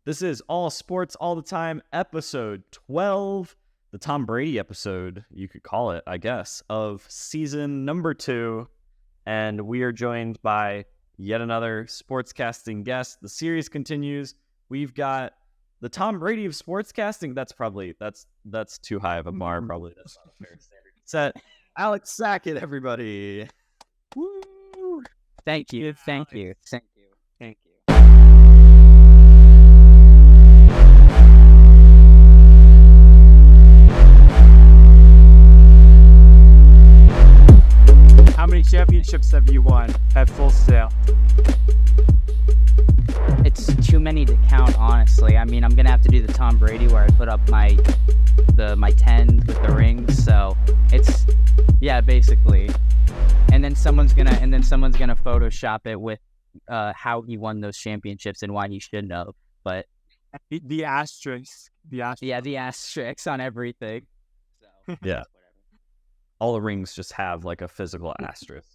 This is All Sports All the Time, episode 12, the Tom Brady episode, you could call it, I guess, of season number 2. And we are joined by yet another sportscasting guest. The series continues. We've got the Tom Brady of sportscasting. That's too high of a bar. Probably that's not a fair standard set. Alex Sackett, everybody. Woo! Thank you. How many championships have you won at Full Sail? It's too many to count, honestly. I mean, I'm gonna have to do the Tom Brady where I put up my 10 with the rings. So it's basically. And then someone's gonna Photoshop it with how he won those championships and why he shouldn't have. But The asterisk. yeah, the asterisks on everything. So Yeah. All the rings just have like a physical asterisk.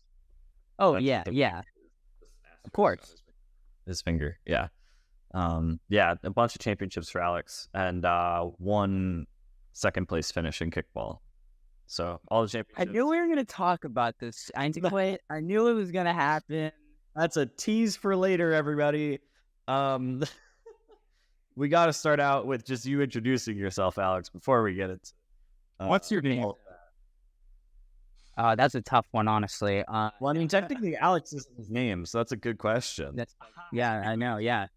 Oh That's yeah. Of course. His finger, yeah. A bunch of championships for Alex and one second place finish in kickball. So all the I championships. knew we were gonna talk about this. I knew it was gonna happen. That's a tease for later, everybody. We got to start out with just you introducing yourself, Alex, before we get it. What's your name? That's a tough one, honestly. Well, I mean, technically, Alex isn't his name, so that's a good question. I know. Yeah.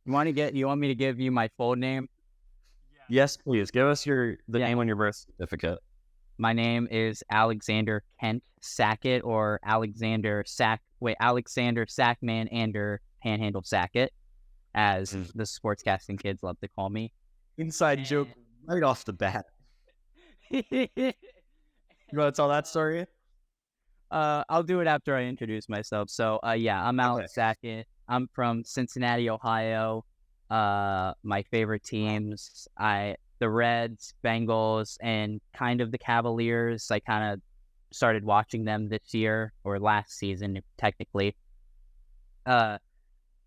You want me to give you my full name? Yes, please. Give us the name on your birth certificate. My name is Alexander Kent Sackett, or Alexander Sackman Ander Panhandle Sackett, as the sportscasting kids love to call me. Inside joke right off the bat. You want to tell that story? I'll do it after I introduce myself. So, I'm Alex Sackett. I'm from Cincinnati, Ohio. My favorite teams, the Reds, Bengals, and kind of the Cavaliers. I kind of started watching them this year, or last season, technically.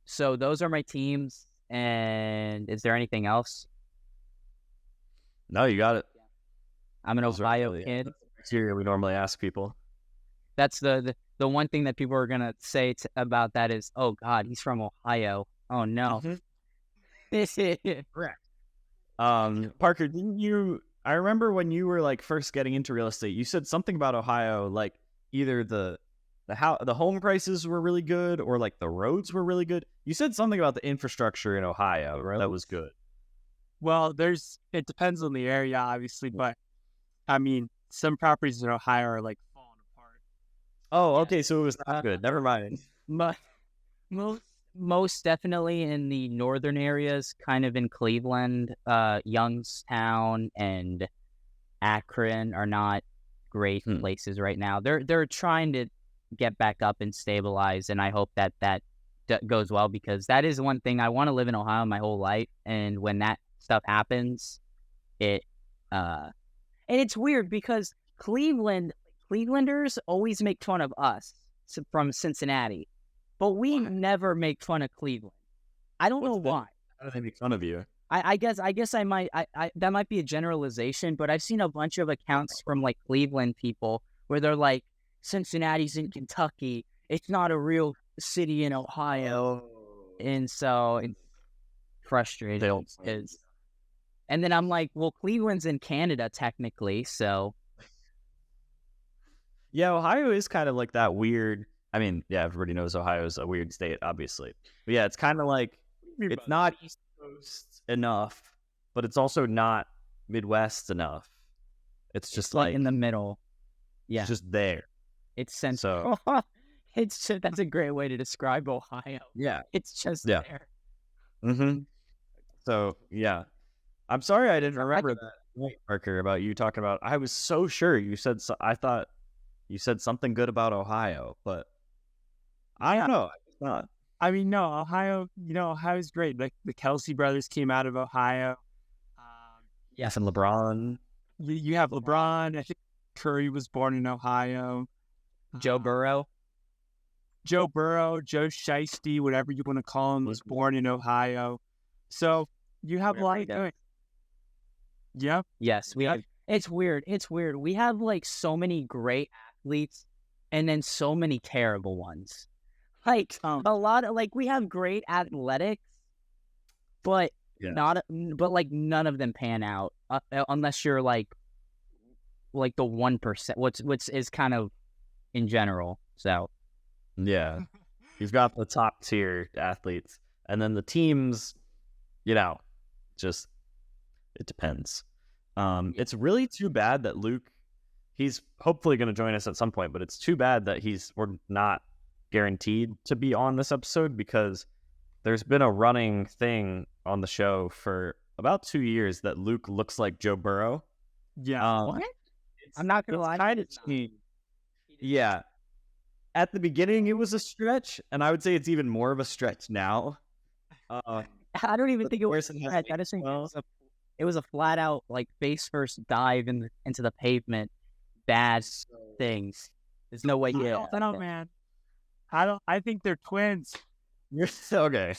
So those are my teams. And is there anything else? No, you got it. I'm an Ohio kid. Here we normally ask people. That's the one thing that people are gonna say about that is, oh God, he's from Ohio. Oh no. Correct. Parker, didn't you? I remember when you were like first getting into real estate, you said something about Ohio, like either the home prices were really good or like the roads were really good. You said something about the infrastructure in Ohio, right? That was good. Well, it depends on the area, obviously, but I mean, some properties in Ohio are like falling apart. Oh, okay, so it was not good. Never mind. Most definitely in the northern areas, kind of in Cleveland, Youngstown and Akron are not great places right now. They're trying to get back up and stabilize, and I hope that goes well, because that is one thing. I want to live in Ohio my whole life, and when that stuff happens, and it's weird because Clevelanders always make fun of us from Cincinnati, but we never make fun of Cleveland. I don't know why. How do they make fun of you? I guess I might that might be a generalization, but I've seen a bunch of accounts from like Cleveland people where they're like, Cincinnati's in Kentucky. It's not a real city in Ohio. And so it's frustrating. And then I'm like, well, Cleveland's in Canada technically, so. Yeah, Ohio is kind of like that weird. I mean, yeah, everybody knows Ohio is a weird state, obviously. But yeah, it's kind of like, it's not East Coast enough, but it's also not Midwest enough. It's just like in the middle. Yeah. It's just there. It's central. So, that's a great way to describe Ohio. Yeah. It's just there. Mm-hmm. So, yeah. I'm sorry I didn't remember that point, Parker, about you talking about. I was so sure you said. I thought you said something good about Ohio, but I don't know. It's not. I mean, no, Ohio. Ohio's great. Like the Kelsey brothers came out of Ohio. Yes, and LeBron. You have LeBron. I think Curry was born in Ohio. Joe Burrow, Joe Shiesty, whatever you want to call him, was born in Ohio. So you have a lot of doing. Yep. Yes, we have. It's weird. We have like so many great athletes, and then so many terrible ones. Like a lot of we have great athletics, but like none of them pan out unless you're like the 1%. What's is kind of in general. So yeah, you've got the top tier athletes, and then the teams, just it depends. It's really too bad that Luke, he's hopefully going to join us at some point, but it's too bad that we're not guaranteed to be on this episode, because there's been a running thing on the show for about 2 years that Luke looks like Joe Burrow. Yeah. What? I'm not going to lie. Kind of cheap. Yeah. At the beginning, it was a stretch, and I would say it's even more of a stretch now. I don't even think it was a stretch. I just think it was a flat out face first dive into the pavement. Bad things. There's no way. I don't know, man. I think they're twins. You're okay.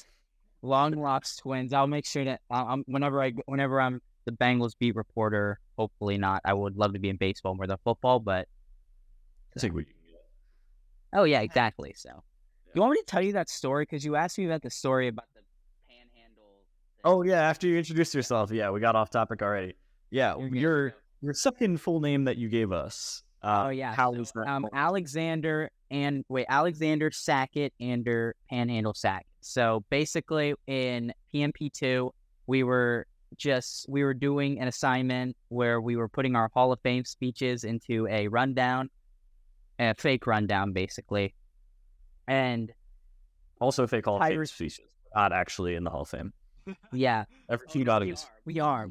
Long locks twins. I'll make sure that whenever I'm the Bengals beat reporter, hopefully not. I would love to be in baseball more than football, but I think we. Oh yeah, exactly. So, you want me to tell you that story? Because you asked me about the story about the panhandle. Oh yeah, after you introduced yourself, yeah, we got off topic already. Yeah, your second full name that you gave us. How was that? Alexander Sackett and Panhandle Sackett. So basically, in PMP2, we were doing an assignment where we were putting our Hall of Fame speeches into a rundown, a fake rundown, basically, and also fake Hall of Fame speeches, not actually in the Hall of Fame. Yeah, we are.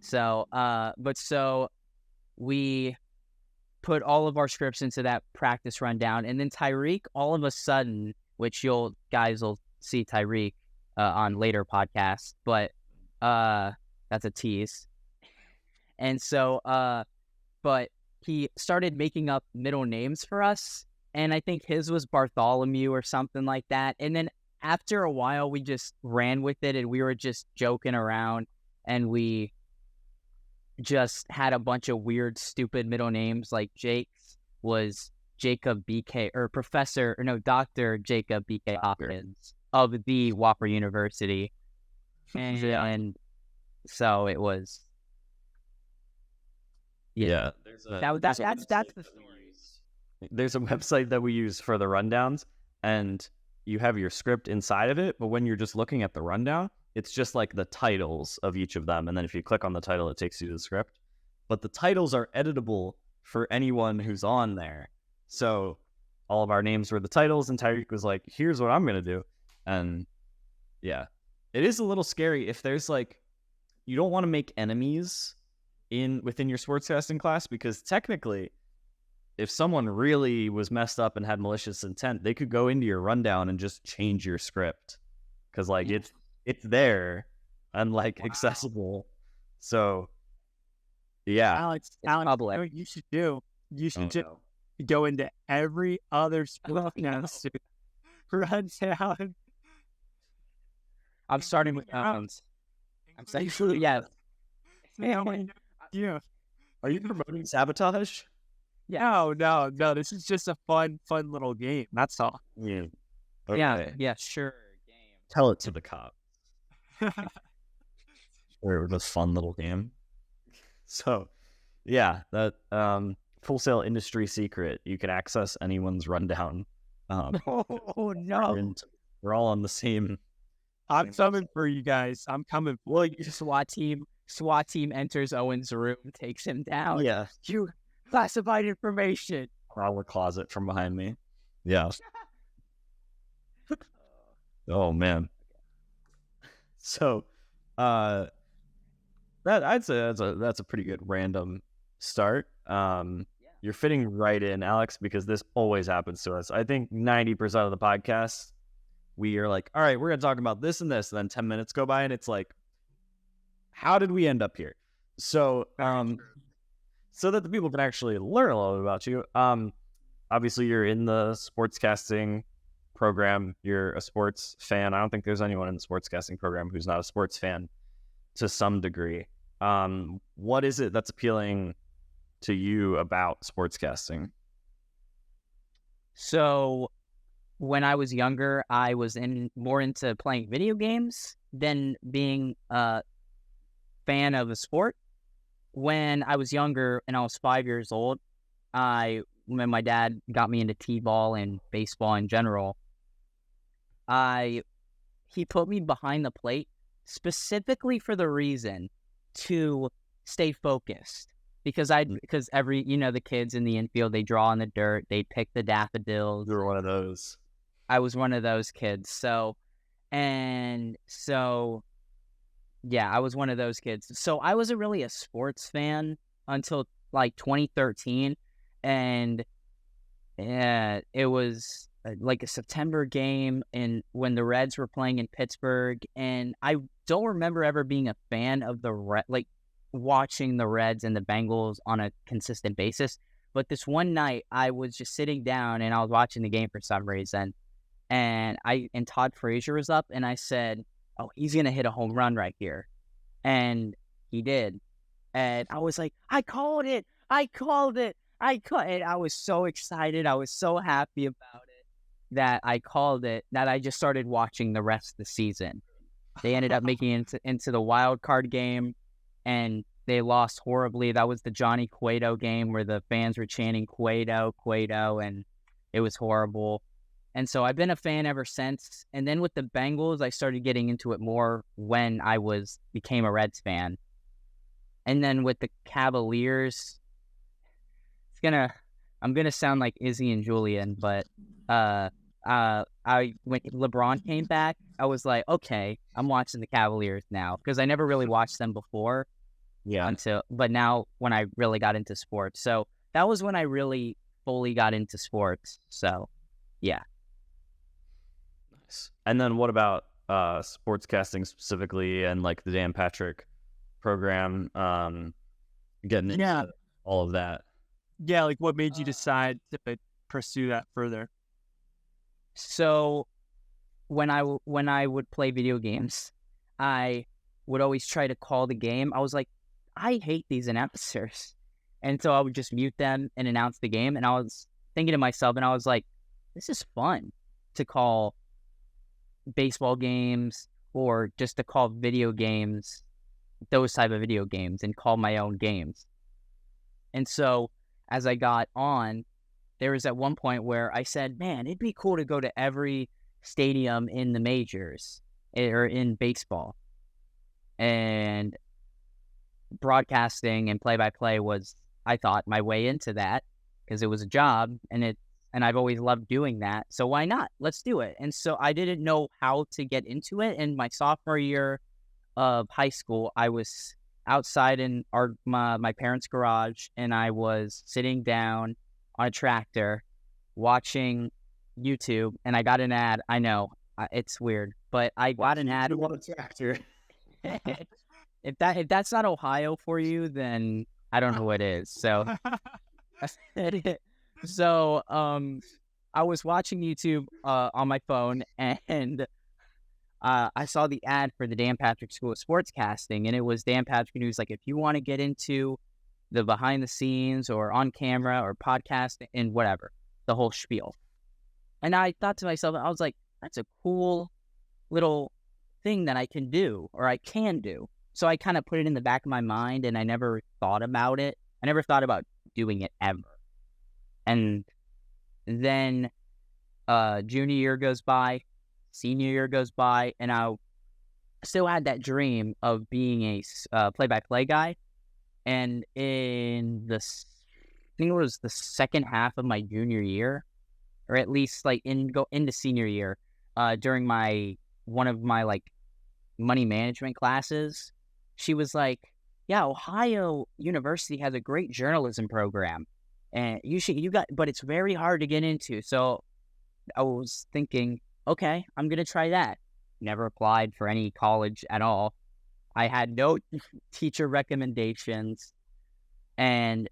So, we put all of our scripts into that practice rundown, and then Tyreek, all of a sudden, which guys will see Tyreek on later podcasts, but that's a tease. And so, but he started making up middle names for us, and I think his was Bartholomew or something like that. And then after a while, we just ran with it, and we were just joking around, and we just had a bunch of weird, stupid middle names. Like Jake's was Jacob BK, or Dr. Jacob BK Hopkins of the Whopper University. And so it was. Yeah. That's the story. There's a website that we use for the rundowns, and you have your script inside of it, but when you're just looking at the rundown, it's just like the titles of each of them, and then if you click on the title, it takes you to the script. But the titles are editable for anyone who's on there. So all of our names were the titles, and Tyreek was like, here's what I'm going to do. And yeah, it is a little scary if there's you don't want to make enemies within your sportscasting class, because technically, if someone really was messed up and had malicious intent, they could go into your rundown and just change your script, because it's there and accessible. So yeah, Alex, you know what you should do? You should just go into every other sportscast rundown. I'm starting with mountains. I'm saying, yeah. Yeah. Are you promoting sabotage? Yeah. No. This is just a fun little game. That's all. Yeah. Okay. Yeah. Sure. Game. Tell it to the cop. Sure, it was a fun little game. So, yeah, that Full Sail industry secret. You can access anyone's rundown. Oh no! We're all on the same. I'm coming for you guys. I'm coming. Well, SWAT team enters Owen's room, takes him down. Yeah, you classified information. Our closet from behind me. Yeah. Oh man. So, that I'd say that's a pretty good random start. You're fitting right in, Alex, because this always happens to us. I think 90% of the podcasts, we are like, all right, we're going to talk about this and this, and then 10 minutes go by, and it's like, how did we end up here? So, so that the people can actually learn a little bit about you. Obviously, you're in the sportscasting program, you're a sports fan. I don't think there's anyone in the sportscasting program who's not a sports fan to some degree. What is it that's appealing to you about sportscasting? So when I was younger, I was more into playing video games than being a fan of a sport. When I was younger and I was 5 years old, when my dad got me into t-ball and baseball in general, he put me behind the plate specifically for the reason to stay focused. Because the kids in the infield, they draw in the dirt, they pick the daffodils. You were one of those. I was one of those kids. Yeah, I was one of those kids. So I wasn't really a sports fan until like 2013. And it was like a September game, and when the Reds were playing in Pittsburgh, and I don't remember ever being a fan of watching the Reds and the Bengals on a consistent basis. But this one night, I was just sitting down and I was watching the game for some reason, and Todd Frazier was up, and I said, "Oh, he's gonna hit a home run right here," and he did, and I was like, "I called it! I called it! And I was so excited. I was so happy about it that I called it, that I just started watching the rest of the season. They ended up making it into the wild card game, and they lost horribly. That was the Johnny Cueto game where the fans were chanting Cueto, Cueto, and it was horrible. And so I've been a fan ever since. And then with the Bengals, I started getting into it more when I became a Reds fan. And then with the Cavaliers, I'm gonna sound like Izzy and Julian, but when LeBron came back, I was like, okay, I'm watching the Cavaliers now, because I never really watched them before. Yeah. But now when I really got into sports, so that was when I really fully got into sports. So, yeah. Nice. And then what about sportscasting specifically, and like the Dan Patrick program, getting into all of that? Yeah, like what made you decide to pursue that further? So when I would play video games, I would always try to call the game. I was like, I hate these announcers. And so I would just mute them and announce the game. And I was thinking to myself, and I was like, this is fun to call baseball games, or just to call video games, those type of video games, and call my own games. And so as I got on, there was at one point where I said, man, it'd be cool to go to every stadium in the majors or in baseball. And broadcasting and play-by-play was, I thought, my way into that, because it was a job, and I've always loved doing that. So why not? Let's do it. And so I didn't know how to get into it. And my sophomore year of high school, I was outside in my parents' garage, and I was sitting down on a tractor watching YouTube, and I got an ad. I know, it's weird, but I got an ad on a tractor. If that's not Ohio for you, then I don't know what is. So I was watching YouTube on my phone, and I saw the ad for the Dan Patrick School of Sportscasting, and it was Dan Patrick, and he was like, if you want to get into the behind the scenes or on camera or podcasting and whatever, the whole spiel. And I thought to myself, I was like, that's a cool little thing that I can do, or I can do. So I kind of put it in the back of my mind, and I never thought about it. I never thought about doing it ever. And then junior year goes by, senior year goes by, and I still had that dream of being a play-by-play guy. And in I think it was the second half of my junior year, or at least like into senior year, during one of my like money management classes, she was like, yeah, Ohio University has a great journalism program, and but it's very hard to get into. So I was thinking, okay, I'm going to try that. Never applied for any college at all. I had no teacher recommendations, and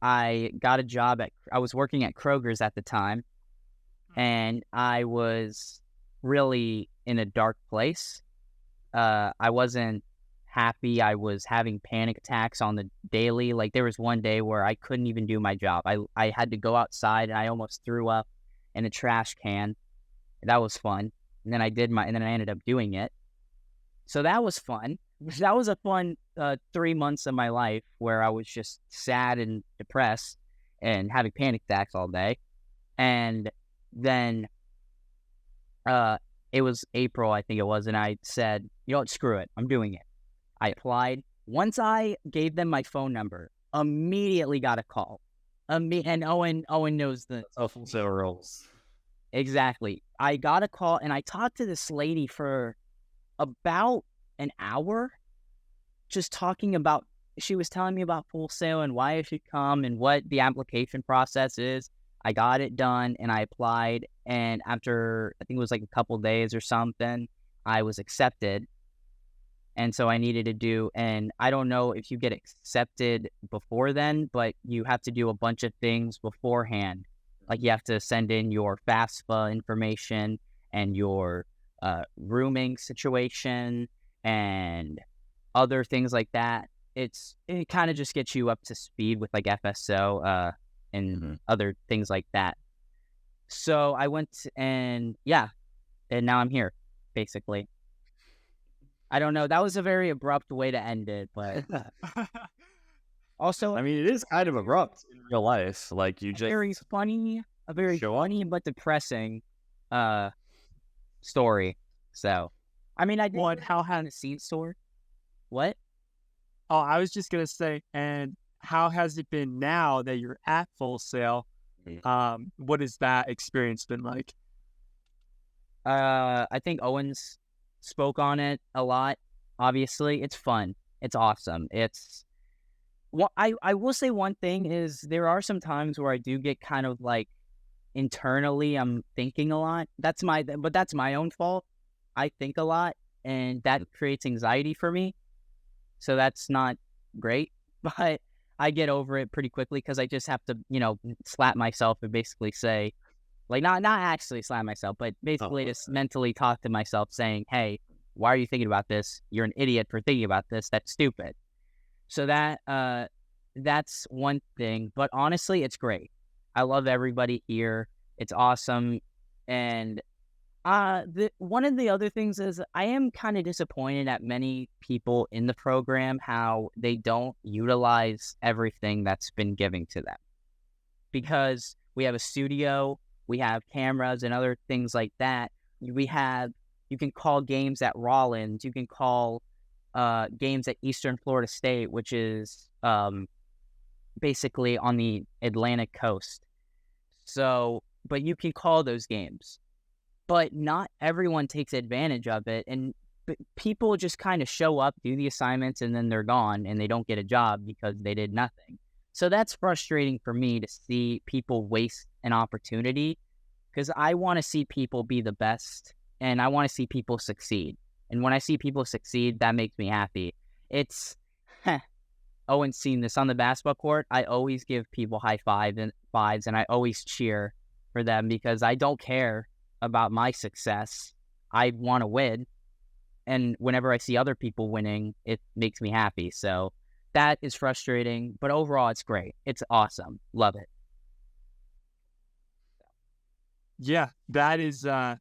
I got a job I was working at Kroger's at the time, and I was really in a dark place. I wasn't happy. I was having panic attacks on the daily. Like, there was one day where I couldn't even do my job. I had to go outside, and I almost threw up in a trash can. That was fun. And then I ended up doing it. So that was fun. That was a fun 3 months of my life where I was just sad and depressed and having panic attacks all day. And then it was April, I think it was, and I said, you know what, screw it, I'm doing it. I applied. Once I gave them my phone number, immediately got a call. And Owen knows the Full Sail rolls. Exactly. I got a call, and I talked to this lady for about an hour, just talking about, she was telling me about Full Sail and why I should come and what the application process is. I got it done, and I applied, and after, I think it was like a couple days or something, I was accepted. And so I needed to do, and I don't know if you get accepted before then, but you have to do a bunch of things beforehand. Like, you have to send in your FAFSA information and your rooming situation and other things like that. It kind of just gets you up to speed with like FSO and other things like that. So I went and now I'm here, basically. I don't know. That was a very abrupt way to end it, but also, I mean, it is kind of abrupt in real life. Like, you just a very funny but depressing story. So, I mean, I did how had a seed store. What? Oh, I was just gonna say, and how has it been now that you're at Full Sail? What has that experience been like? I think Owens spoke on it a lot. Obviously, it's fun. It's awesome. It's what I will say. One thing is, there are some times where I do get kind of like internally, I'm thinking a lot. That's my own fault. I think a lot, and that creates anxiety for me. So that's not great, but I get over it pretty quickly because I just have to, slap myself and basically say, like, not actually slap myself, but basically just mentally talk to myself saying, hey, why are you thinking about this? You're an idiot for thinking about this. That's stupid. So that's one thing. But honestly, it's great. I love everybody here. It's awesome. And one of the other things is, I am kind of disappointed at many people in the program, how they don't utilize everything that's been given to them. Because we have a studio, we have cameras and other things like that. You can call games at Rollins, you can call games at Eastern Florida State, which is basically on the Atlantic coast. So, but you can call those games. But not everyone takes advantage of it, and people just kind of show up, do the assignments, and then they're gone, and they don't get a job because they did nothing. So that's frustrating for me to see people waste an opportunity, because I want to see people be the best, and I want to see people succeed. And when I see people succeed, that makes me happy. Owen's seen this on the basketball court. I always give people high fives, and I always cheer for them because I don't care about my success. I want to win, and whenever I see other people winning, it makes me happy. So that is frustrating, but overall it's great. It's awesome. Love it. Yeah, that is no,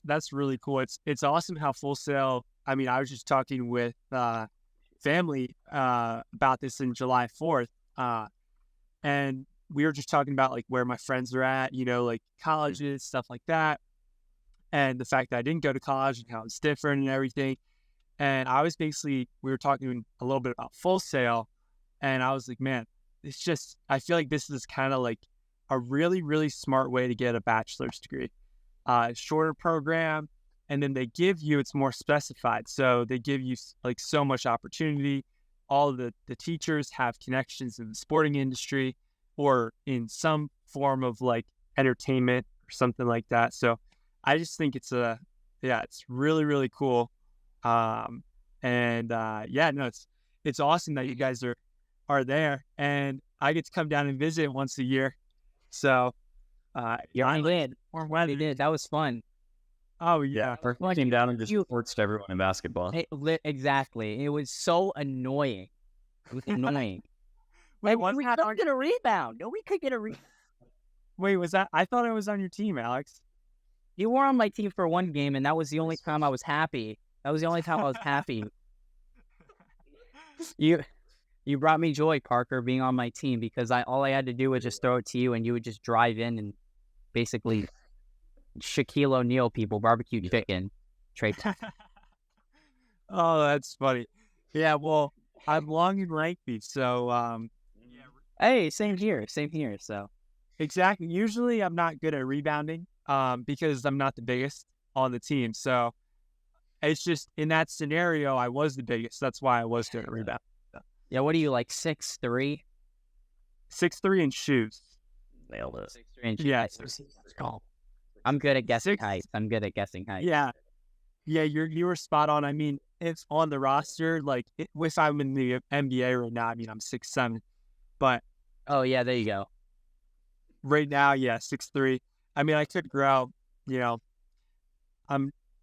that's really cool. It's awesome how Full Sail, I mean, I was just talking with family about this in July 4th, and we were just talking about like where my friends are at, like colleges, stuff like that. And the fact that I didn't go to college and how it's different and everything. And we were talking a little bit about Full Sail, and I was like, man, I feel like this is kind of like a really, really smart way to get a bachelor's degree. Shorter program, and then it's more specified. So they give you like so much opportunity. All of the teachers have connections in the sporting industry or in some form of like entertainment or something like that. So I just think it's really, really cool. It's awesome that you guys are there, and I get to come down and visit once a year. So I did. Warm weather. We did. That was fun. Oh yeah. Parker came down and just torched everyone in basketball. Exactly. It was so annoying. It was annoying. Wait, we couldn't get a rebound. No, we could get a rebound. Wait, was that? I thought I was on your team, Alex. You were on my team for one game, and that was the only time I was happy. You brought me joy, Parker, being on my team, because all I had to do was just throw it to you, and you would just drive in and basically Shaquille O'Neal people, barbecue chicken. Oh, that's funny. Yeah, well, I'm long and lengthy, so Hey, same here. So exactly. Usually, I'm not good at rebounding, because I'm not the biggest on the team. So it's just in that scenario, I was the biggest. That's why I was good at rebound. yeah, what are you, like 6'3"? 6'3" in shoes. Nailed it. 6'3" and Yeah. I'm good at guessing heights. Yeah, you were spot on. I mean, it's on the roster. Like, if I'm in the NBA right now, I mean, I'm 6'7", but Oh yeah, there you go. right now, yeah, 6'3". I mean, I could grow. You know, I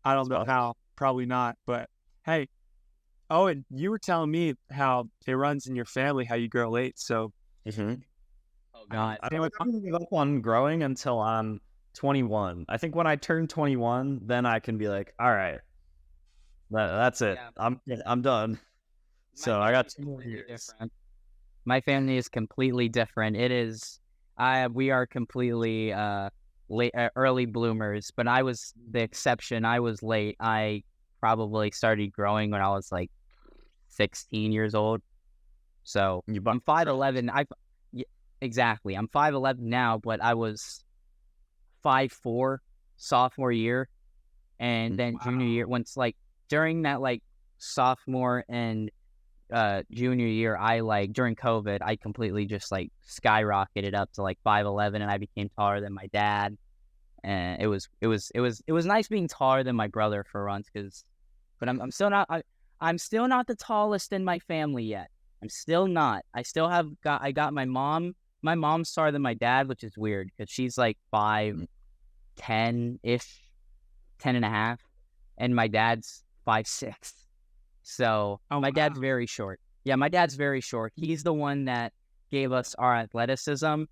don't know how. Probably not. But hey, Owen, you were telling me how it runs in your family, how you grow late. So Mm-hmm. Oh god. I don't give up on growing until I'm 21. I think when I turn 21, then I can be like, all right, that's it. Yeah. I'm done. So I got 2 more years. Different. My family is completely different. It is, we are completely late, early bloomers, but I was the exception. I was late. I probably started growing when I was like 16 years old. So I'm 5'11". Exactly. I'm 5'11" now, but I was 5'4" sophomore year, and then junior year. Once like during that like sophomore and junior year, I like during COVID, I completely just like skyrocketed up to like 5'11", and I became taller than my dad. And it was nice being taller than my brother for once, but I'm still not I'm still not the tallest in my family yet. I'm still not. I got my mom. My mom's taller than my dad, which is weird because she's like 5'10" ish, 10.5, and my dad's 5'6". So my dad's very short. Yeah, my dad's very short. He's the one that gave us our athleticism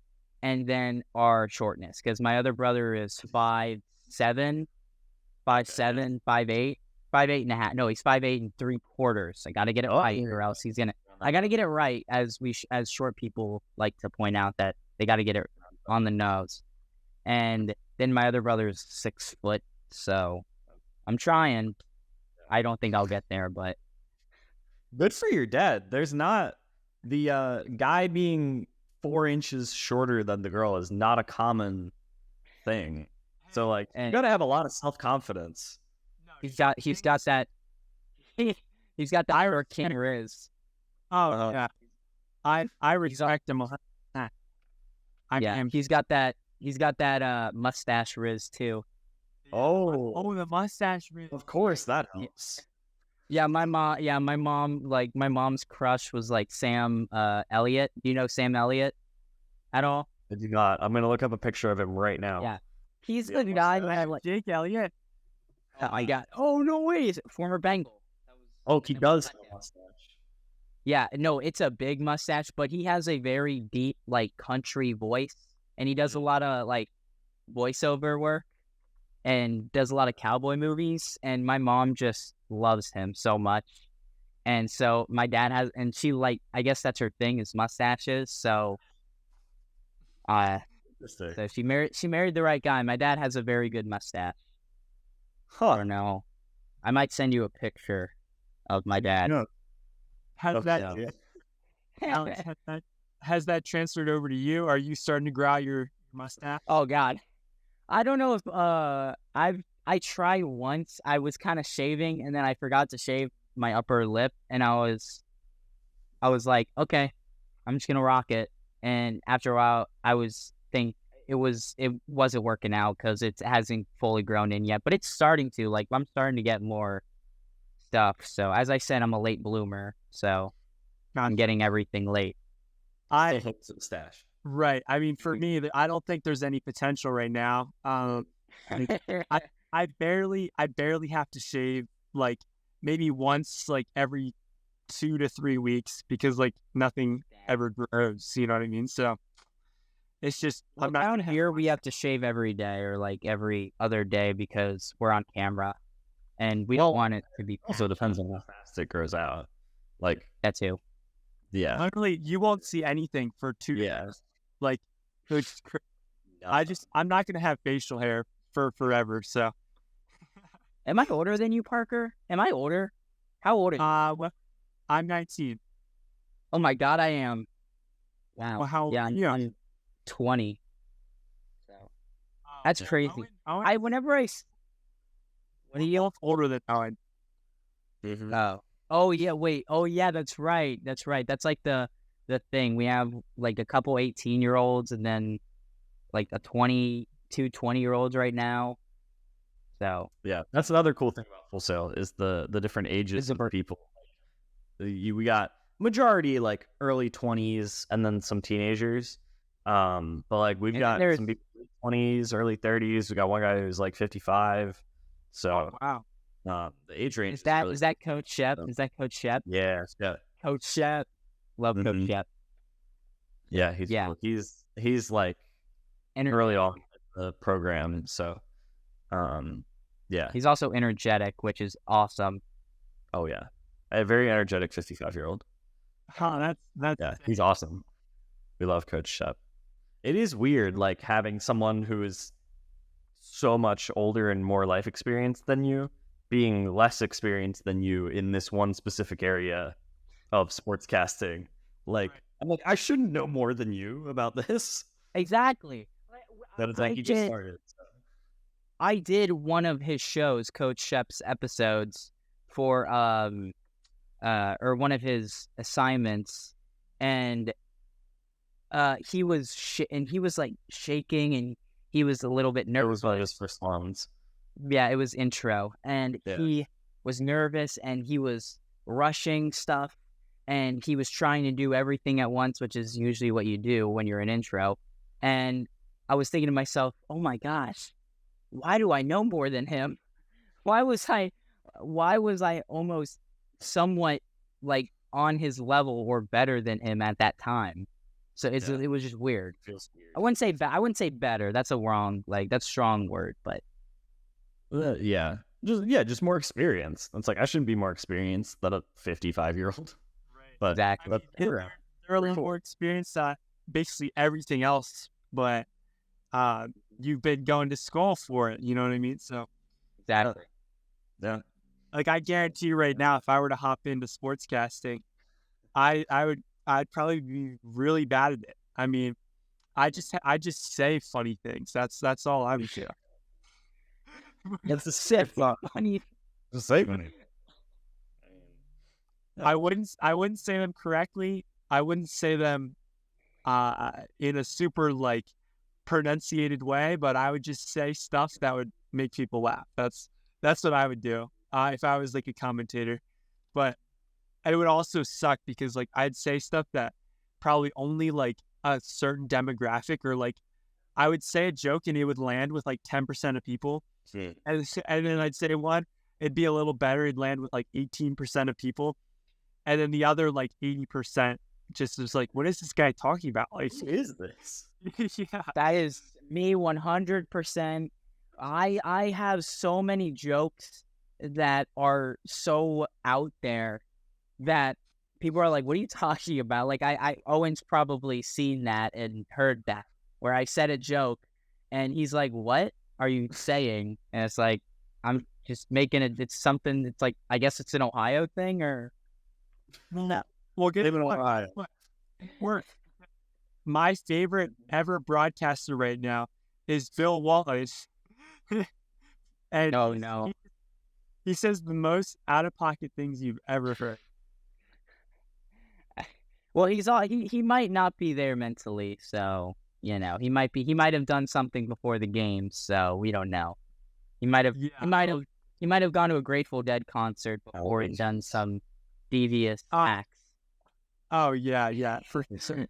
and then our shortness, because my other brother is 5'7", 5'7", 5'8", 5'8.5". No, he's 5'8 3/4". I got to get it right, or else he's gonna. I got to get it right, as as short people like to point out that they got to get it on the nose. And then my other brother's 6 foot, so I'm trying. I don't think I'll get there, but good for your dad. There's not the guy being 4 inches shorter than the girl is not a common thing. So like, you gotta have a lot of self-confidence. He's got that. He's got the Irish King Riz. Oh yeah, I respect him. He's got that mustache Riz too. Oh, the mustache Riz. Of course, that helps. Yeah, my mom, like my mom's crush was like Sam Elliott. Do you know Sam Elliott at all? I do not. I'm gonna look up a picture of him right now. Yeah, he's the guy that like Jake Elliott. I got. Oh no way! Is it former Bengal? He does have a mustache. Yeah, no, it's a big mustache, but he has a very deep like country voice, and he does a lot of like voiceover work and does a lot of cowboy movies. And my mom just loves him so much, and so my dad has, and she like, I guess that's her thing, is mustaches. So she married the right guy. My dad has a very good mustache. I don't know. I might send you a picture of my dad. No. Alex, has that transferred over to you? Are you starting to grow out your mustache? Oh God, I don't know if I tried once. I was kind of shaving, and then I forgot to shave my upper lip, and I was like, okay, I'm just gonna rock it. And after a while, I was thinking it wasn't working out because it hasn't fully grown in yet, but it's starting to. Like, I'm starting to get more stuff. So as I said, I'm a late bloomer, so I'm getting everything late. I hope some stash. Right. I mean, for me, I don't think there's any potential right now. I barely have to shave like maybe once like every 2 to 3 weeks because like nothing ever grows. You know what I mean? So it's just Well, I'm not down here we have to shave every day or like every other day because we're on camera, and we don't want it to be. Also depends on how fast it grows out. Like That too. yeah, literally you won't see anything for 2 years. yeah. Like it's I'm not gonna have facial hair for forever. So Am I older than you, Parker? Am I older? How old are you? well, I'm 19. Oh my God, I am. Wow. Well, how Yeah, I'm 20. So that's crazy. Owen, Whenever I. What are you? older than Owen. Oh. Oh yeah. Wait. Oh yeah. That's right. That's right. That's like the thing. We have like a couple 18-year-olds and then like a 20-year-olds right now. So Yeah, that's another cool thing about Full Sail is the different ages of people. We got majority like early 20s and then some teenagers. But like we've got some people in their 20s, early 30s. We got one guy who's like 55. So Wow. the age range is that Coach Shep? Is that Coach Shep? Yeah. Coach Shep. Love Coach Shep. Yeah, he's like early on in the program. So yeah. He's also energetic, which is awesome. Oh yeah. A very energetic 55-year-old. Huh, that's Yeah, he's awesome. We love Coach Shep. It is weird, like having someone who is so much older and more life experience than you, being less experienced than you in this one specific area of sportscasting. Like, I'm like, I shouldn't know more than you about this. Exactly. That it's like you just started. So. I did one of his shows, Coach Shep's episodes, for or one of his assignments, and he was like shaking, and he was a little bit nervous. It was one of his first ones. Yeah, it was intro, and he was nervous, and he was rushing stuff, and he was trying to do everything at once, which is usually what you do when you're in intro. And I was thinking to myself, oh my gosh, why do I know more than him? Why was I almost somewhat like on his level or better than him at that time? So it was just weird. Feels weird. I wouldn't say better. That's that's a strong word, but just more experience. It's like I shouldn't be more experienced than a 55-year-old. right. But exactly. They're a little more experienced at basically everything else, but you've been going to school for it. You know what I mean? So Exactly. Yeah. Like I guarantee you right now, if I were to hop into sportscasting, I'd probably be really bad at it. I mean, I just say funny things. That's all I would do. It's a sip. Funny. Just say funny. I wouldn't say them correctly. I wouldn't say them in a super like pronunciated way, but I would just say stuff that would make people laugh. That's what I would do if I was like a commentator. But it would also suck because like I'd say stuff that probably only like a certain demographic, or like I would say a joke and it would land with like 10% of people. And then I'd say one, it'd be a little better. It'd land with like 18% of people. And then the other like 80% just was like, what is this guy talking about? Like, What is this? yeah. That is me 100%. I have so many jokes that are so out there that people are like, what are you talking about? Like Owen's probably seen that and heard that, where I said a joke and he's like, what are you saying? And it's like, I'm just making it. It's something. It's like, I guess it's an Ohio thing, or no. Well, my favorite ever broadcaster right now is Bill Wallace. And no. He says the most out of pocket things you've ever heard. Well, he might not be there mentally, so he might have done something before the game, so we don't know. He might have gone to a Grateful Dead concert before he'd done some devious acts. Oh yeah, for sure.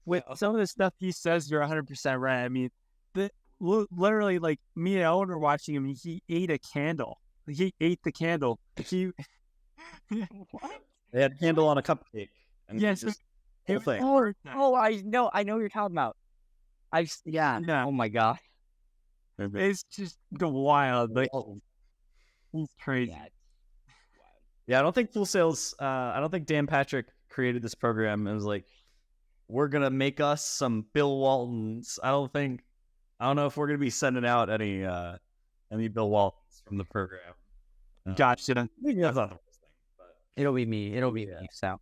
with some of the stuff he says, you're 100% right. I mean, literally, like, me and Owen were watching him. He ate a candle. He ate the candle. What? They had a candle on a cupcake. And Yes. just whole thing. I know what you're talking about. Yeah. No. Oh my god. It's just the wild. Like, he's crazy. Yeah. Yeah, I don't think Full Sail's. I don't think Dan Patrick created this program and was like, "We're gonna make us some Bill Waltons." I don't know if we're gonna be sending out any Bill Waltons from the program. Gotcha. Maybe that's not the worst thing, but It'll be me. It'll be me. So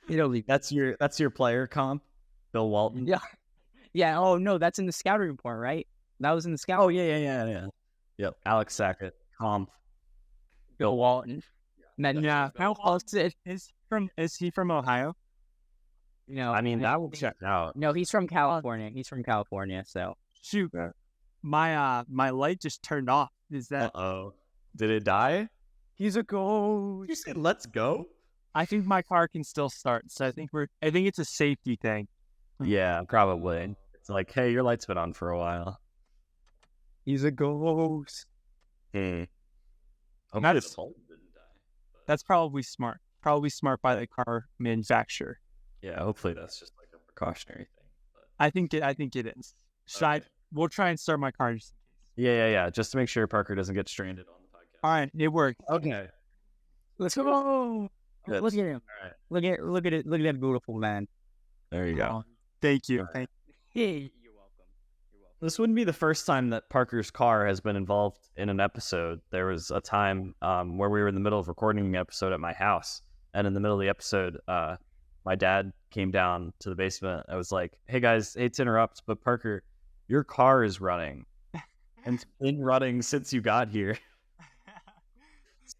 it'll be. that's your player comp, Bill Walton. Yeah. Yeah. Oh no, that's in the scouting report, right? That was in the scout. Oh yeah. Yep. Alex Sackett comp. Bill Walton. Yeah. How else is he from Ohio? No, I mean, that will check out. No, he's from California. He's from California. So Shoot, my light just turned off. Is that? Uh-oh. Did it die? He's a ghost. You said let's go? I think my car can still start, so I think it's a safety thing. Yeah, probably. It's like, hey, your light's been on for a while. He's a ghost. Hopefully the bulb didn't die. That's probably smart. Probably smart by the car manufacturer. Yeah, hopefully that's just like a precautionary thing. But... I think it is. We'll try and start my car just in case. Yeah. Just to make sure Parker doesn't get stranded on the podcast. All right, it worked. Okay. Let's go. Good. look at him. All right. Look at it. Look at that beautiful man. There you go. Thank you. All right. Thank Hey, you're welcome. This wouldn't be the first time that Parker's car has been involved in an episode. There was a time where we were in the middle of recording an episode at my house, and in the middle of the episode, my dad came down to the basement. I was like, "Hey guys, hate to interrupt, but Parker, your car is running, and it's been running since you got here."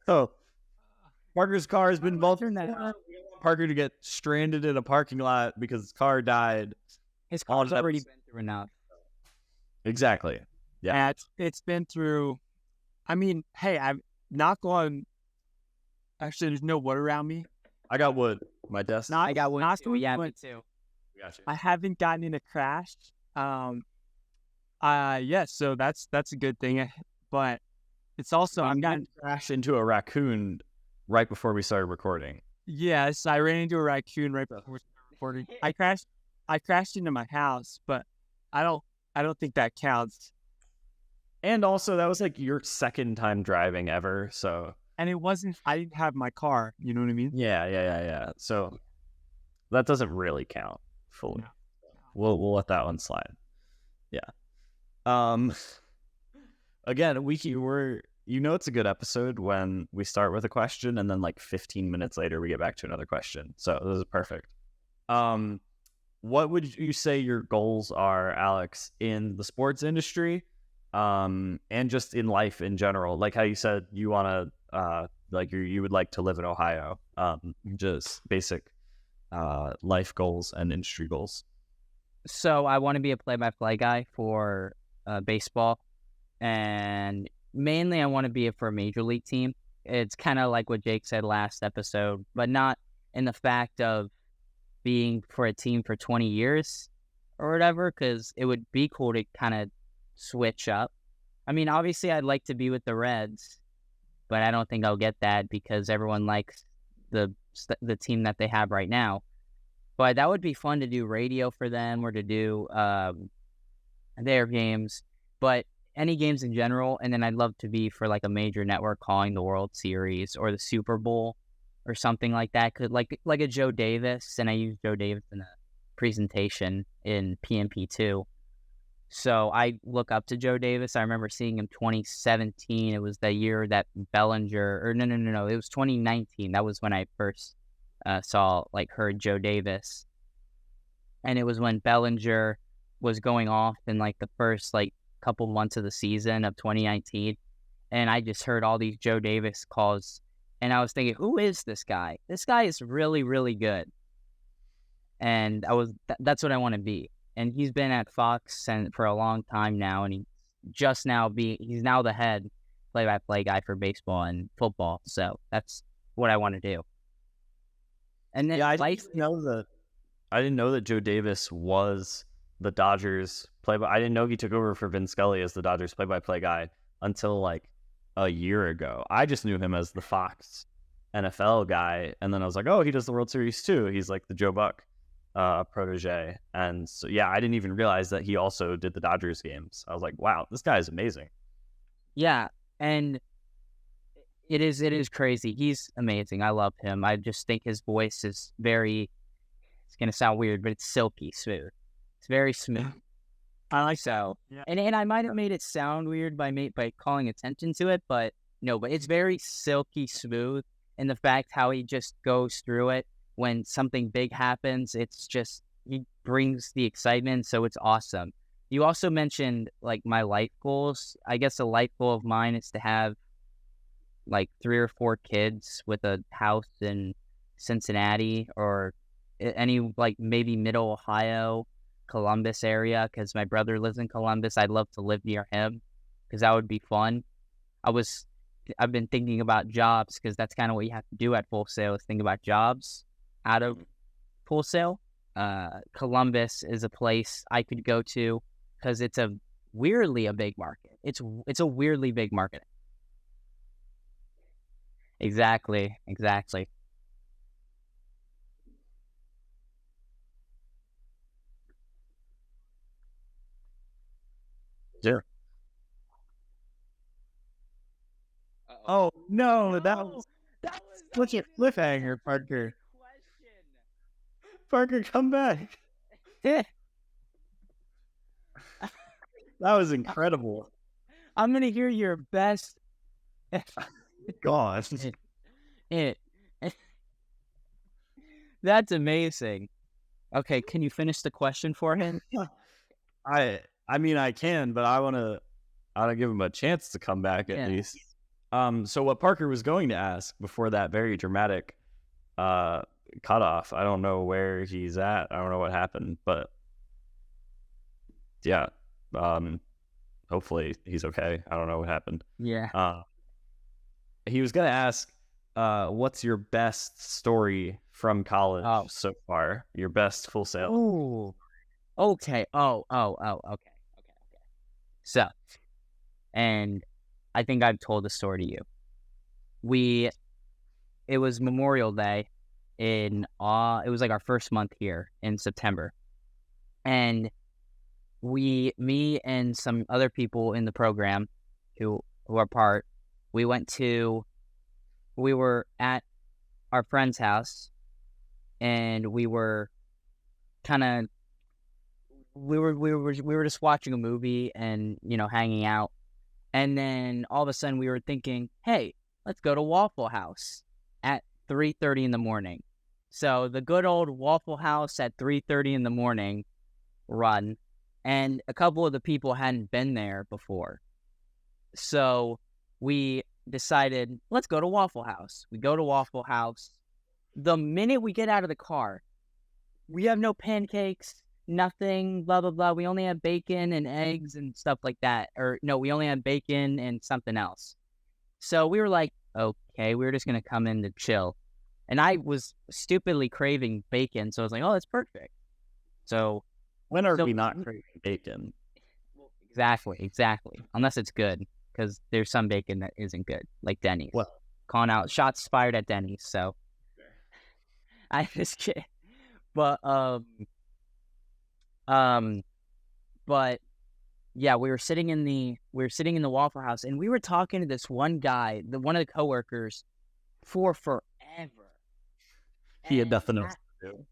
So Parker's car has been involved in that. We don't want Parker to get stranded in a parking lot because his car died. His car's already been through enough. Exactly. Yeah. It's been through. I mean, hey, I'm not going. Actually, there's no wood around me. I got wood. My desk. I got one not too. wood, Yeah, but me too. Got you. I haven't gotten in a crash. Yeah, so that's a good thing. But it's also I'm not. Crashed into a raccoon right before we started recording. Yes, I ran into a raccoon right before we started recording. I crashed into my house, but I don't think that counts. And also, that was like your second time driving ever. So. And it wasn't. I didn't have my car. You know what I mean? Yeah. So that doesn't really count fully. No. We'll let that one slide. Yeah. Again, we're it's a good episode when we start with a question and then like 15 minutes later we get back to another question. So this is perfect. What would you say your goals are, Alex, in the sports industry, and just in life in general? Like how you said you want to, you would like to live in Ohio. Just basic life goals and industry goals. So I want to be a play-by-play guy for baseball, and mainly I want to be it for a major league team. It's kind of like what Jake said last episode, but not in the fact of being for a team for 20 years or whatever, because it would be cool to kind of switch up. I mean, obviously I'd like to be with the Reds, but I don't think I'll get that because everyone likes the team that they have right now. But that would be fun to do radio for them or to do their games, but any games in general. And then I'd love to be for like a major network calling the World Series or the Super Bowl or something like that. Could like a Joe Davis, and I used Joe Davis in a presentation in PMP2. So I look up to Joe Davis. I remember seeing him 2017. It was the year that Bellinger, or no. It was 2019. That was when I first heard Joe Davis. And it was when Bellinger was going off in like the first like couple months of the season of 2019. And I just heard all these Joe Davis calls. And I was thinking, who is this guy? This guy is really, really good. And that's what I want to be. And he's been at Fox for a long time now, and he's now the head play-by-play guy for baseball and football. So that's what I want to do. And then I didn't know that. I didn't know that Joe Davis was the Dodgers play-by. I didn't know he took over for Vin Scully as the Dodgers play-by-play guy until like a year ago. I just knew him as the Fox NFL guy, and then I was like, oh, he does the World Series too. He's like the Joe Buck protege, and so yeah, I didn't even realize that he also did the Dodgers games. I was like, wow, this guy is amazing. Yeah, and it is crazy. He's amazing. I love him. I just think his voice is very. It's gonna sound weird, but it's silky smooth. It's very smooth. I like So, Yeah. and I might have made it sound weird by calling attention to it, but no, but it's very silky smooth, and the fact how he just goes through it when something big happens, it's just he brings the excitement, so it's awesome. You also mentioned like my life goals. I guess a life goal of mine is to have like 3 or 4 kids with a house in Cincinnati or any like maybe Middle Ohio, Columbus area, because my brother lives in Columbus. I'd love to live near him because that would be fun. I've been thinking about jobs because that's kind of what you have to do at Full Sail is think about jobs out of Full Sail. Columbus is a place I could go to because it's weirdly a big market. It's a weirdly big market. Exactly. Yeah. Oh no, that was such a cliffhanger, Parker. Parker, come back. Yeah. That was incredible. I'm gonna hear your best. Gosh. That's amazing. Okay, can you finish the question for him? I mean I can, but I wanna give him a chance to come back at least. So what Parker was going to ask before that very dramatic cutoff, I don't know where he's at. I don't know what happened, but yeah. Hopefully he's okay. I don't know what happened. Yeah. He was gonna ask, what's your best story from college so far? Your best Full Sail. Oh. Okay. Okay. So, and I think I've told the story to you. It was Memorial Day it was like our first month here in September. And me and some other people in the program who are part, we were at our friend's house and we were just watching a movie and, hanging out. And then all of a sudden we were thinking, hey, let's go to Waffle House at 3:30 in the morning. So the good old Waffle House at 3:30 in the morning run. And a couple of the people hadn't been there before. So we decided, let's go to Waffle House. We go to Waffle House. The minute we get out of the car, we have no pancakes, nothing, blah, blah, blah. We only have bacon and eggs and stuff like that. Or no, we only have bacon and something else. So we were like, okay, we're just going to come in to chill. And I was stupidly craving bacon. So I was like, oh, that's perfect. So when are we not craving bacon? Exactly. Unless it's good, because there's some bacon that isn't good, like Denny's. Well, calling out shots fired at Denny's. So I just kidding. But yeah, we were sitting in the Waffle House, and we were talking to this one guy, one of the coworkers, for forever. He had nothing else to do.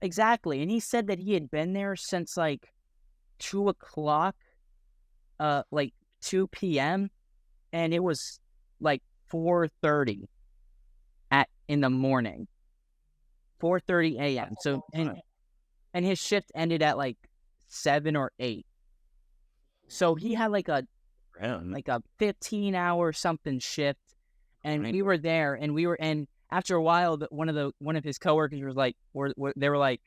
Exactly, and he said that he had been there since like 2:00, like 2 p.m., and it was like 4:30 in the morning, 4:30 a.m. So and his shift ended at like 7 or 8. So he had like a 15-hour something shift, and we were there, and after a while, one of his coworkers was like, they were like,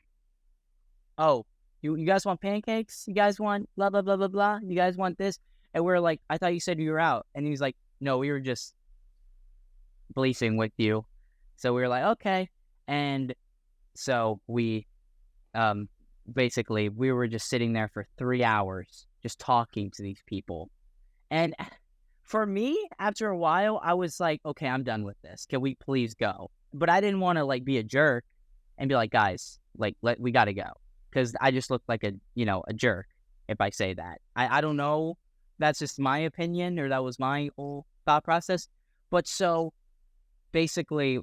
oh, you guys want pancakes? You guys want blah blah blah blah blah? You guys want this? And we're like, I thought you said you were out, and he's like, no, we were just bleeping with you. So we were like, okay, and so we basically we were just sitting there for 3 hours just talking to these people. And for me, after a while, I was like, okay, I'm done with this. Can we please go? But I didn't want to like be a jerk and be like, guys, like we got to go, because I just look like a jerk if I say that. I don't know. That's just my opinion, or that was my whole thought process. But so basically,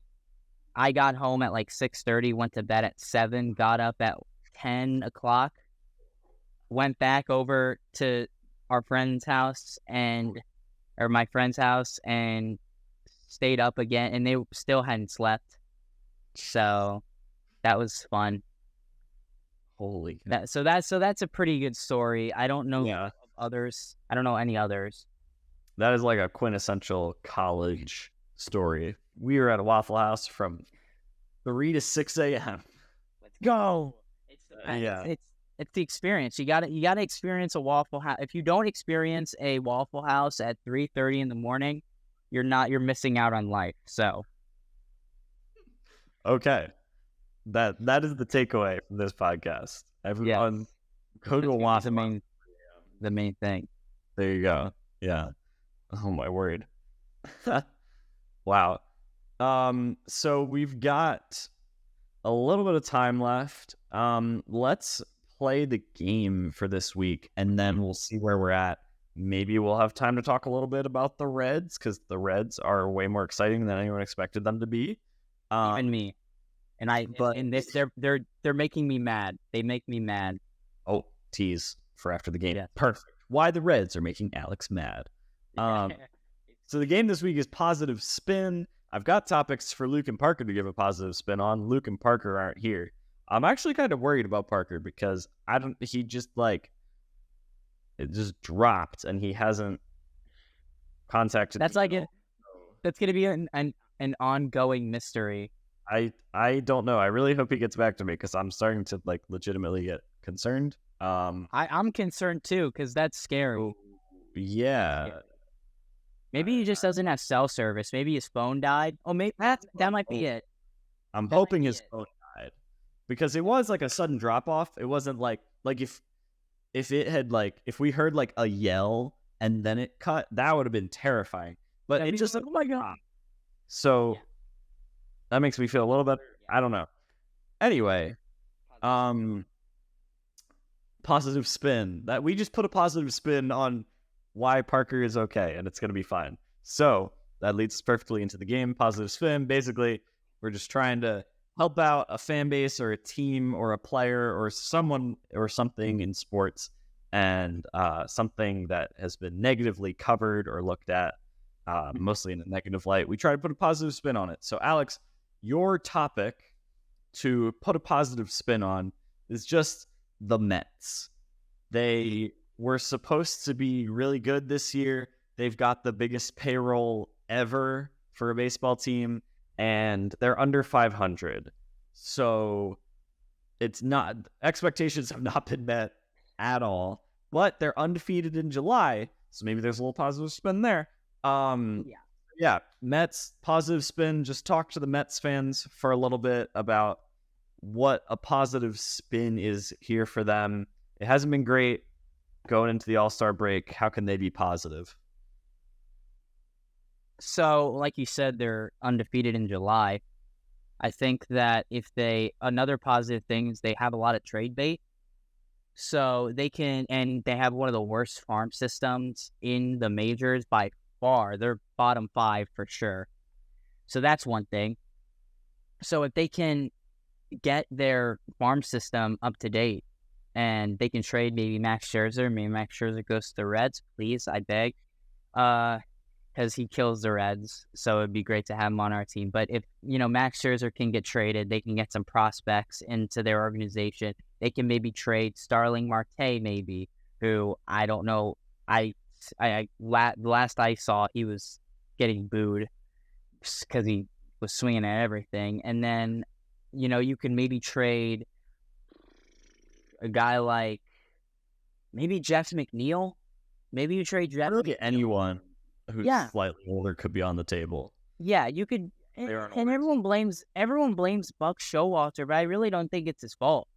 I got home at like 6:30, went to bed at 7, got up at 10 o'clock, went back over to our friend's house or my friend's house, and stayed up again, and they still hadn't slept. So that was fun. Holy. So that's a pretty good story. I don't know Yeah. others. I don't know any others. That is like a quintessential college story. We were at a Waffle House from 3 to 6 a.m. Let's go. It's the best. Yeah. It's the experience. You gotta experience a Waffle House. If you don't experience a Waffle House at 3:30 in the morning, you're missing out on life. So Okay. That is the takeaway from this podcast. Everyone go to a Waffle House. The main thing. There you go. Yeah. Oh my word. Wow. So we've got a little bit of time left. Let's play the game for this week, and then we'll see where we're at. Maybe we'll have time to talk a little bit about the Reds, because the Reds are way more exciting than anyone expected them to be. Even me. And they're making me mad. They make me mad. Oh, tease for after the game. Yeah. Perfect. Why the Reds are making Alex mad. So the game this week is Positive Spin. I've got topics for Luke and Parker to give a positive spin on. Luke and Parker aren't here. I'm actually kind of worried about Parker, because he just it just dropped, and he hasn't contacted That's me. That's going to be an ongoing mystery. I don't know. I really hope he gets back to me, because I'm starting to legitimately get concerned. I'm concerned too, because that's scary. Yeah. Maybe he just doesn't have cell service. Maybe his phone died. Oh, maybe that might be it. I'm hoping his phone died, because it was like a sudden drop off. It wasn't like if it had if we heard a yell and then it cut, that would have been terrifying. But it just oh my god. So that makes me feel a little better. I don't know. Anyway, positive spin. That we just put a positive spin on why Parker is okay, and it's going to be fine. So that leads us perfectly into the game. Positive spin. Basically, we're just trying to help out a fan base or a team or a player or someone or something in sports, and something that has been negatively covered or looked at, mostly in a negative light. We try to put a positive spin on it. So, Alex, your topic to put a positive spin on is just the Mets. They were supposed to be really good this year. They've got the biggest payroll ever for a baseball team, and they're under 500. So expectations have not been met at all, but they're undefeated in July. So maybe there's a little positive spin there. Yeah. Mets positive spin. Just talk to the Mets fans for a little bit about what a positive spin is here for them. It hasn't been great going into the All-Star break. How can they be positive? So, like you said, they're undefeated in July. I think that another positive thing is they have a lot of trade bait. So they have one of the worst farm systems in the majors by far. They're bottom 5 for sure. So that's one thing. So if they can get their farm system up to date, and they can trade maybe Max Scherzer. Maybe Max Scherzer goes to the Reds, please, I beg. Because he kills the Reds, so it'd be great to have him on our team. But if, Max Scherzer can get traded, they can get some prospects into their organization. They can maybe trade Starling Marte, maybe, who I don't know. Last I saw, he was getting booed because he was swinging at everything. And then, you can maybe trade a guy like maybe Jeff McNeil. Maybe you trade Jeff. Look at anyone who's slightly older could be on the table. Yeah, you could. And everyone blames Buck Showalter, but I really don't think it's his fault.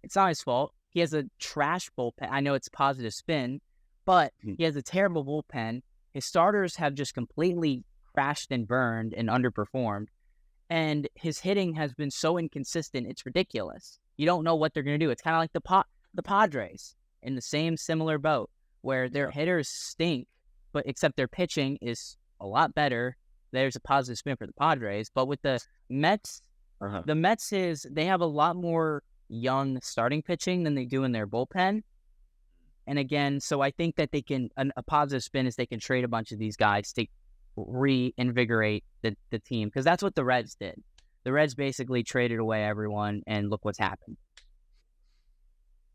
It's not his fault. He has a trash bullpen. I know it's positive spin, but he has a terrible bullpen. His starters have just completely crashed and burned and underperformed. And his hitting has been so inconsistent, it's ridiculous. You don't know what they're going to do. It's kind of like the Padres in the same similar boat, where their hitters stink, but except their pitching is a lot better. There's a positive spin for the Padres. But with the Mets, the Mets they have a lot more young starting pitching than they do in their bullpen. And again, so I think that they can, a positive spin is they can trade a bunch of these guys to reinvigorate the team, because that's what the Reds did. The Reds basically traded away everyone, and look what's happened.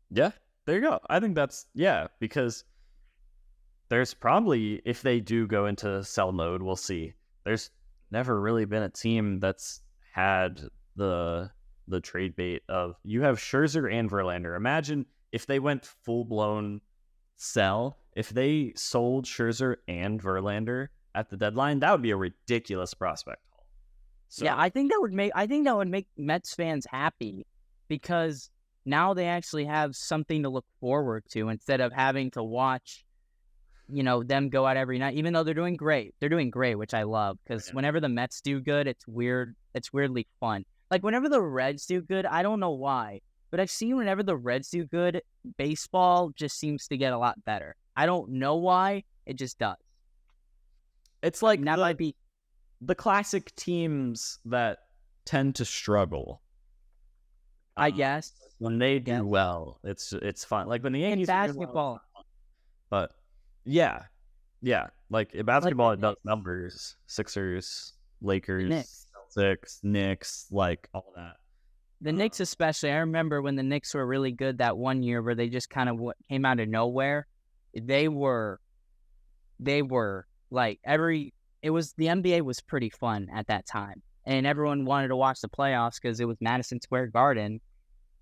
Yeah, there you go. I think that's, because there's probably, if they do go into sell mode, we'll see. There's never really been a team that's had the trade bait of, you have Scherzer and Verlander. Imagine if they went full-blown sell, if they sold Scherzer and Verlander at the deadline, that would be a ridiculous prospect haul. So, yeah, I think that would make Mets fans happy, because now they actually have something to look forward to instead of having to watch, them go out every night, even though they're doing great. They're doing great, which I love, because whenever the Mets do good, it's weird. It's weirdly fun. Like whenever the Reds do good, I don't know why, but I've seen whenever the Reds do good, baseball just seems to get a lot better. I don't know why, it just does. It's like that might be the classic teams that tend to struggle. I guess when they do well, it's fun. Like when the Yankees in basketball, but like in basketball, it does numbers. Sixers, Lakers, Celtics, Knicks, like all that. The Knicks especially. I remember when the Knicks were really good that one year where they just kind of came out of nowhere. They were like the NBA was pretty fun at that time, and everyone wanted to watch the playoffs because it was Madison Square Garden,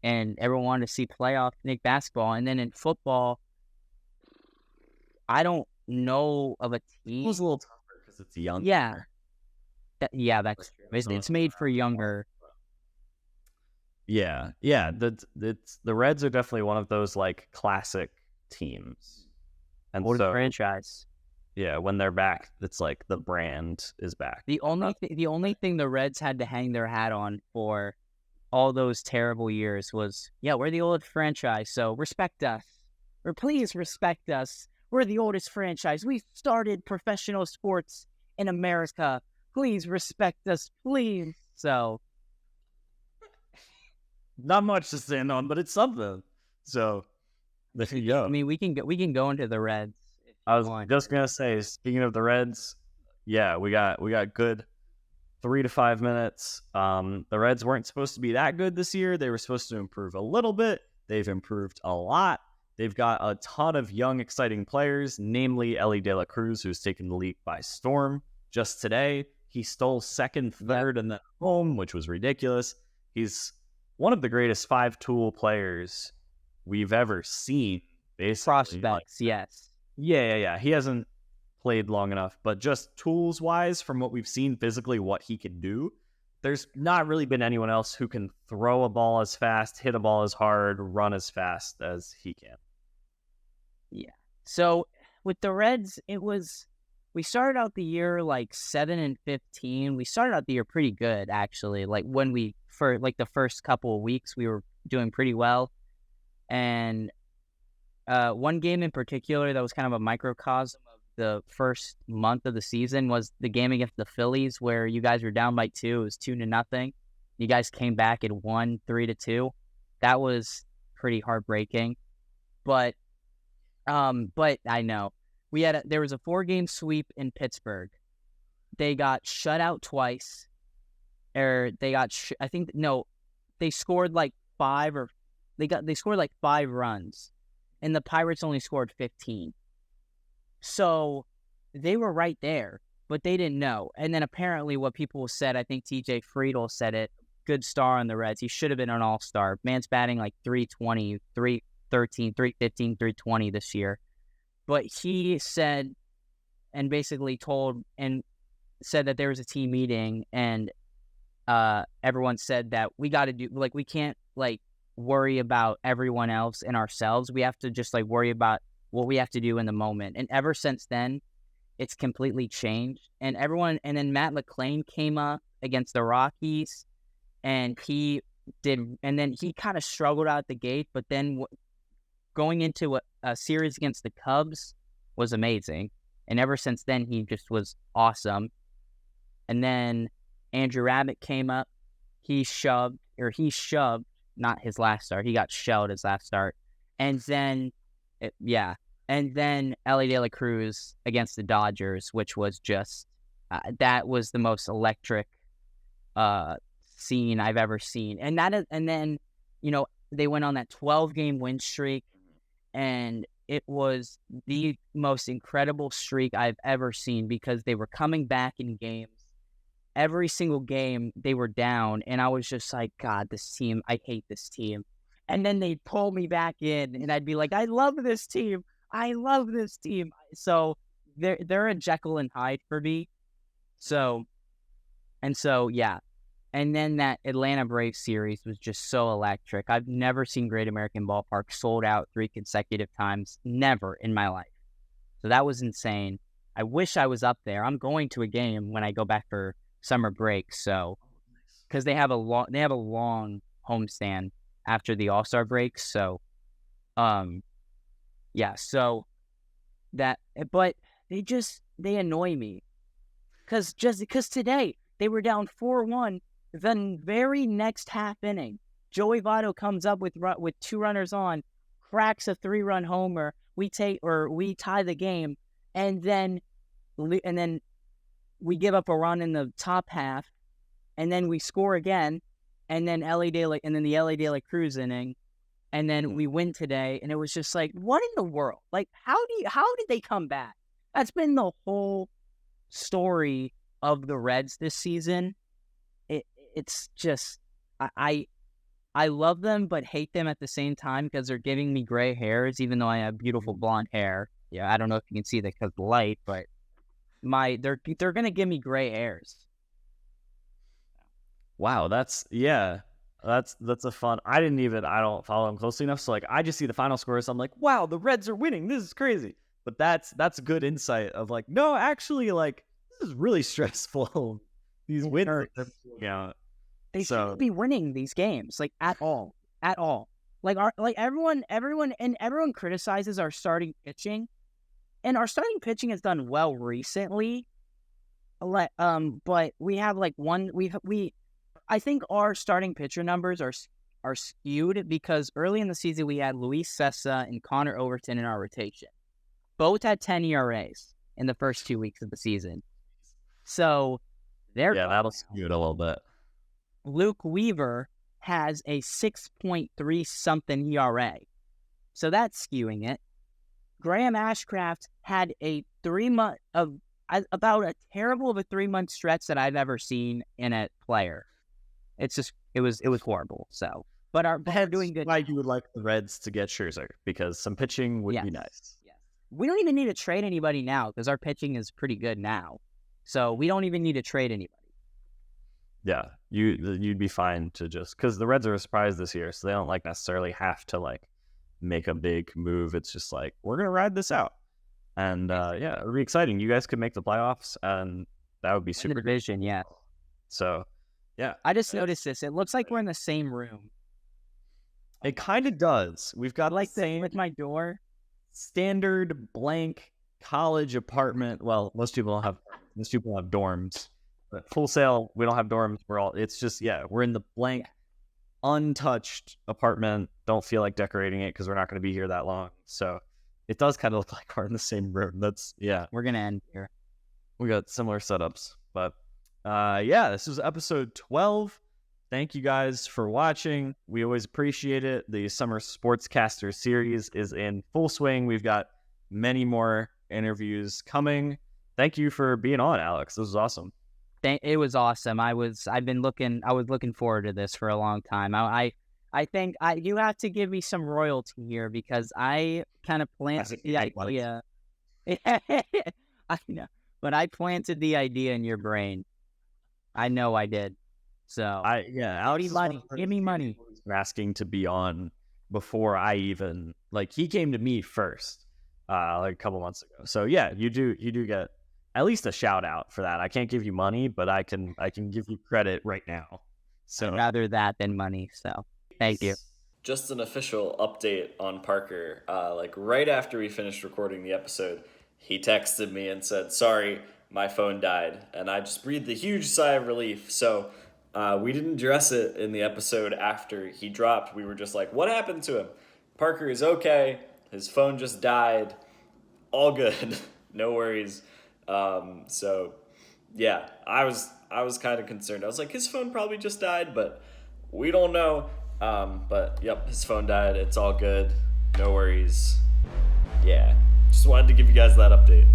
and everyone wanted to see playoff Knicks basketball. And then in football, I don't know of a team. It was a little tougher because it's young. Yeah, that's true. It's made for younger. Yeah. The Reds are definitely one of those like classic teams, and oldest franchise. Yeah, when they're back, it's like the brand is back. The only thing the Reds had to hang their hat on for all those terrible years was, we're the oldest franchise, so respect us. Or please respect us. We're the oldest franchise. We started professional sports in America. Please respect us, please. So, not much to stand on, but it's something. So, there you go. I mean, we can go into the Reds. I was just gonna say, speaking of the Reds, we got good 3 to 5 minutes. The Reds weren't supposed to be that good this year. They were supposed to improve a little bit. They've improved a lot. They've got a ton of young, exciting players, namely Ellie De La Cruz, who's taken the league by storm. Just today, he stole second, third, and then home, which was ridiculous. He's one of the greatest 5-tool players we've ever seen, basically. Prospects, yes. Yeah. He hasn't played long enough, but just tools-wise, from what we've seen physically, what he can do, there's not really been anyone else who can throw a ball as fast, hit a ball as hard, run as fast as he can. Yeah. So with the Reds, we started out the year like 7-15. We started out the year pretty good, actually. Like for the first couple of weeks, we were doing pretty well. And one game in particular that was kind of a microcosm of the first month of the season was the game against the Phillies, where you guys were down by 2. It was 2-0. You guys came back and won 3-2. That was pretty heartbreaking. But I know there was a 4-game sweep in Pittsburgh. They got shut out twice, or they scored like 5 runs. And the Pirates only scored 15. So they were right there, but they didn't know. And then apparently what people said, I think TJ Friedel said it, good star on the Reds. He should have been an all-star. Man's batting like 320, 313, 315, 320 this year. But he said, and basically said that there was a team meeting, and everyone said that we got to do, like, we can't, like, worry about everyone else and ourselves. We have to just like worry about what we have to do in the moment. And ever since then, it's completely changed. And then Matt McClain came up against the Rockies, and then he kind of struggled out the gate, but then going into a series against the Cubs was amazing. And ever since then, he just was awesome. And then Andrew Abbott came up. He shoved, not his last start. He got shelled his last start. And then, And then Ellie De La Cruz against the Dodgers, which was just, that was the most electric scene I've ever seen. And then, they went on that 12-game win streak, and it was the most incredible streak I've ever seen because they were coming back in games. Every single game they were down, and I was just like, God, this team, I hate this team. And then they'd pull me back in, and I'd be like, I love this team. I love this team. So they're a Jekyll and Hyde for me. Yeah. And then that Atlanta Braves series was just so electric. I've never seen Great American Ballpark sold out 3 consecutive times. Never in my life. So that was insane. I wish I was up there. I'm going to a game when I go back for summer break. So, because they have a long homestand after the All-Star break. So, yeah. So but they annoy me because today they were down 4-1. Then very next half inning, Joey Votto comes up with 2 runners on, cracks a 3-run homer. We tie the game, and then we give up a run in the top half, and then we score again, and then the Ellie De La Cruz inning, and then we win today. And it was just like, what in the world? Like, how did they come back? That's been the whole story of the Reds this season. It's just, I love them, but hate them at the same time because they're giving me gray hairs, even though I have beautiful blonde hair. Yeah, I don't know if you can see that because of the light, but they're gonna give me gray hairs. Wow, that's a fun. I don't follow them closely enough, so like I just see the final scores. So I'm like, wow, the Reds are winning. This is crazy. But that's good insight of like, no, actually, like this is really stressful. These wins, they shouldn't be winning these games like at all. Like everyone criticizes our starting pitching, and our starting pitching has done well recently. But we have like I think our starting pitcher numbers are skewed because early in the season we had Luis Sessa and Connor Overton in our rotation. Both had 10 ERAs in the first 2 weeks of the season. So that'll skew it a little bit. Luke Weaver has a 6.3 something ERA. So that's skewing it. Graham Ashcraft had a 3-month about a terrible of a 3-month stretch that I've ever seen in a player. It's just it was horrible. So, but they're doing good. Like you would like the Reds to get Scherzer because some pitching would be nice. Yes. We don't even need to trade anybody now because our pitching is pretty good now. So we don't even need to trade anybody. Yeah, you'd be fine to just because the Reds are a surprise this year, so they don't like necessarily have to like make a big move. It's just like we're gonna ride this out, and it would be exciting. You guys could make the playoffs, and that would be super. Division, yeah. So, yeah, I just noticed this. It looks like we're in the same room. It kind of does. We've got like the same with my door. Standard blank college apartment. Well, most people have dorms. But Full Sail, we don't have dorms. It's just, we're in the blank, untouched apartment. Don't feel like decorating it because we're not going to be here that long. So it does kind of look like we're in the same room. We're going to end here. We got similar setups. But this was episode 12. Thank you guys for watching. We always appreciate it. The Summer Sportscaster series is in full swing. We've got many more interviews coming. Thank you for being on, Alex. This was awesome. It was awesome. I was looking forward to this for a long time. I think you have to give me some royalty here because I kind of planted the idea. I know, but I planted the idea in your brain. I know I did. So Alex, give me money. asking to be on before I even, like, he came to me first, like a couple months ago. So yeah, you do get at least a shout out for that. I can't give you money, but I can give you credit right now. So I'd rather that than money. So thank you. Just an official update on Parker. Like right after we finished recording the episode, he texted me and said, "Sorry, my phone died," and I just breathed a huge sigh of relief. So we didn't address it in the episode after he dropped. We were just like, "What happened to him?" Parker is okay. His phone just died. All good. No worries. So yeah, I was kind of concerned. I was like, his phone probably just died, but we don't know. But yep, his phone died. It's all good. No worries. Yeah, just wanted to give you guys that update.